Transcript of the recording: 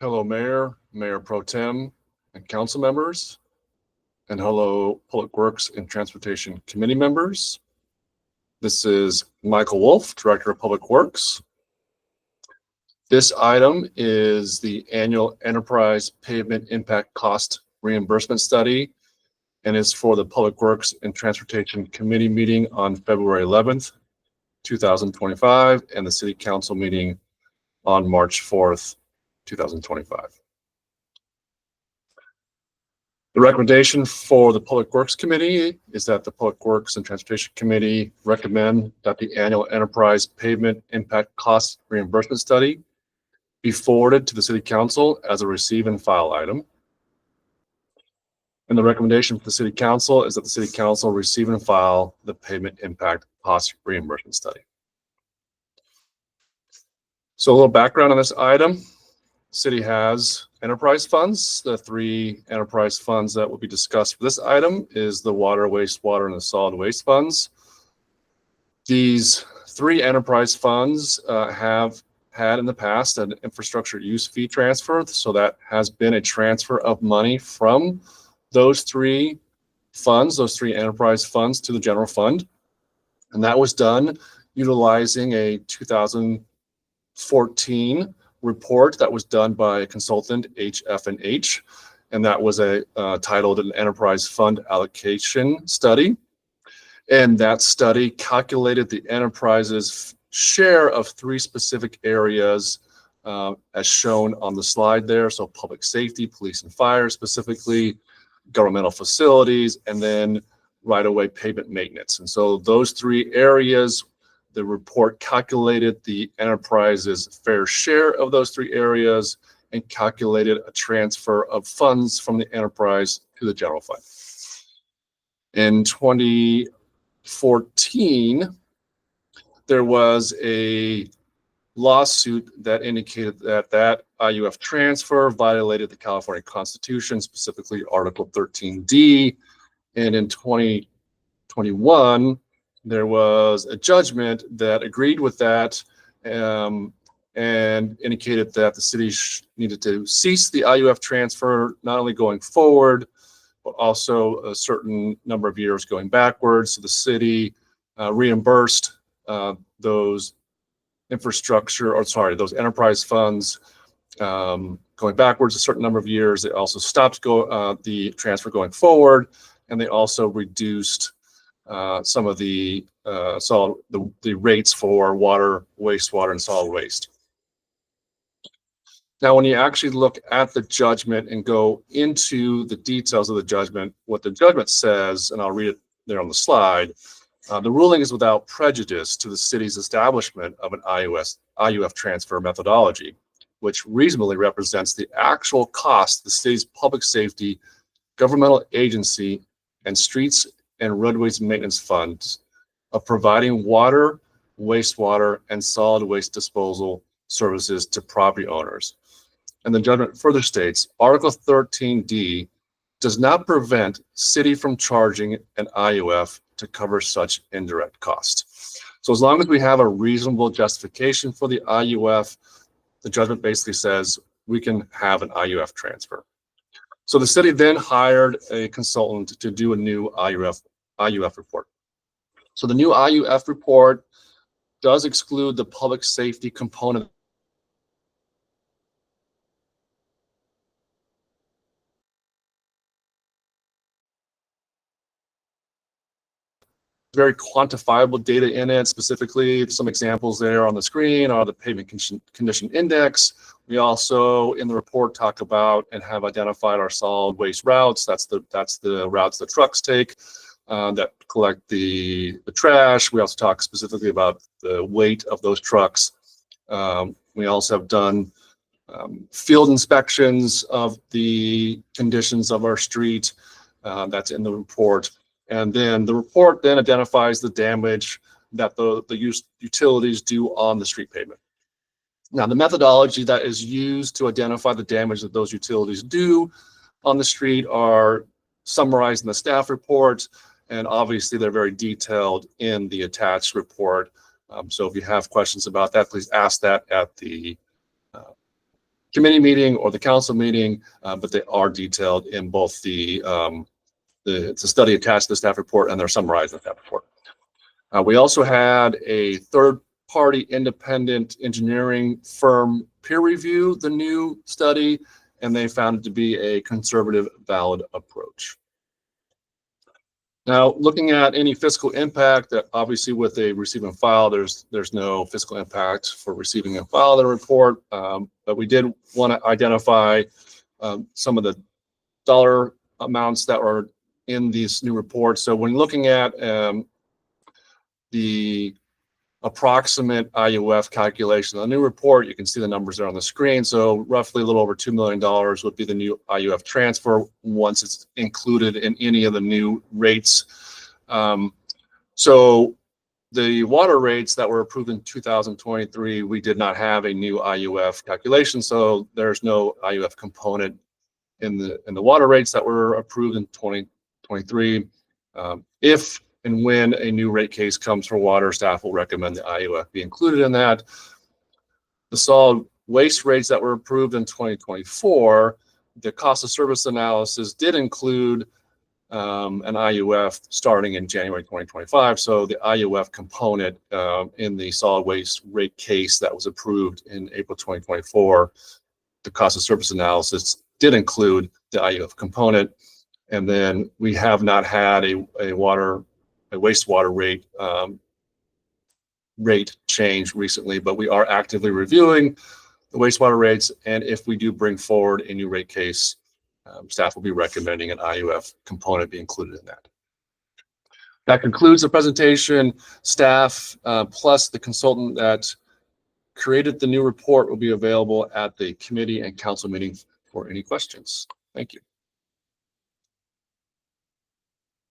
Hello, Mayor, Mayor Pro Tem, and council members. And hello, Public Works and Transportation Committee members. This is Michael Wolf, Director of Public Works. This item is the annual Enterprise Pavement Impact Cost Reimbursement Study and is for the Public Works and Transportation Committee meeting on February 11th, 2025, and the City Council meeting on March 4th, 2025. The recommendation for the Public Works Committee is that the Public Works and Transportation Committee recommend that the annual Enterprise Pavement Impact Cost Reimbursement Study be forwarded to the City Council as a receive and file item. And the recommendation for the City Council is that the City Council receive and file the Pavement Impact Cost Reimbursement Study. So a little background on this item. City has enterprise funds. The three enterprise funds that will be discussed for this item is the water, wastewater, and the solid waste funds. These three enterprise funds have had in the past an infrastructure use fee transfer. So that has been a transfer of money from those three funds, those three enterprise funds, to the general fund. And that was done utilizing a 2014 report that was done by a consultant, HF&H, and that was titled an Enterprise Fund Allocation Study. And that study calculated the enterprise's share of three specific areas as shown on the slide there. So public safety, police and fire specifically, governmental facilities, and then right-of-way pavement maintenance. And so those three areas, the report calculated the enterprise's fair share of those three areas and calculated a transfer of funds from the enterprise to the general fund. In 2014, there was a lawsuit that indicated that IUF transfer violated the California Constitution, specifically Article 13D. And in 2021, there was a judgment that agreed with that and indicated that the city needed to cease the IUF transfer, not only going forward, but also a certain number of years going backwards. So the city reimbursed those enterprise funds going backwards a certain number of years. They also stopped the transfer going forward, and they also reduced some of the rates for water, wastewater, and solid waste. Now, when you actually look at the judgment and go into the details of the judgment, what the judgment says, and I'll read it there on the slide, the ruling is without prejudice to the city's establishment of an IUF transfer methodology, which reasonably represents the actual cost the city's public safety, governmental agency, and streets and roadways maintenance funds of providing water, wastewater, and solid waste disposal services to property owners. And the judgment further states, Article 13D does not prevent city from charging an IUF to cover such indirect costs. So as long as we have a reasonable justification for the IUF, the judgment basically says we can have an IUF transfer. So the city then hired a consultant to do a new IUF report. So the new IUF report does exclude the public safety component. Very quantifiable data in it. Specifically, some examples there on the screen are the pavement condition index. We also, in the report, talk about and have identified our solid waste routes. That's the routes the trucks take that collect the trash. We also talk specifically about the weight of those trucks. We also have done field inspections of the conditions of our street. That's in the report. And then the report then identifies the damage that the utilities do on the street pavement. Now, the methodology that is used to identify the damage that those utilities do on the street are summarized in the staff report, and obviously they're very detailed in the attached report. So if you have questions about that, please ask that at the committee meeting or the council meeting, but they are detailed in both it's a study attached to the staff report and they're summarized in the staff report. We also had a third-party independent engineering firm peer review the new study, and they found it to be a conservative, valid approach. Now, looking at any fiscal impact, that obviously with a receive and file, there's no fiscal impact for receiving and file the report, but we did want to identify some of the dollar amounts that are in these new reports. So when looking at the approximate IUF calculation, the new report, you can see the numbers there on the screen. So roughly a little over $2 million would be the new IUF transfer once it's included in any of the new rates. So the water rates that were approved in 2023, we did not have a new IUF calculation. So there's no IUF component in the water rates that were approved in 2023. If and when a new rate case comes for water, staff will recommend the IUF be included in that. The solid waste rates that were approved in 2024, the cost of service analysis did include an IUF starting in January 2025. So the IUF component in the solid waste rate case that was approved in April 2024, the cost of service analysis did include the IUF component. And then we have not had a wastewater rate change recently, but we are actively reviewing the wastewater rates. And if we do bring forward a new rate case, staff will be recommending an IUF component be included in that. That concludes the presentation. Staff plus the consultant that created the new report will be available at the committee and council meeting for any questions. Thank you.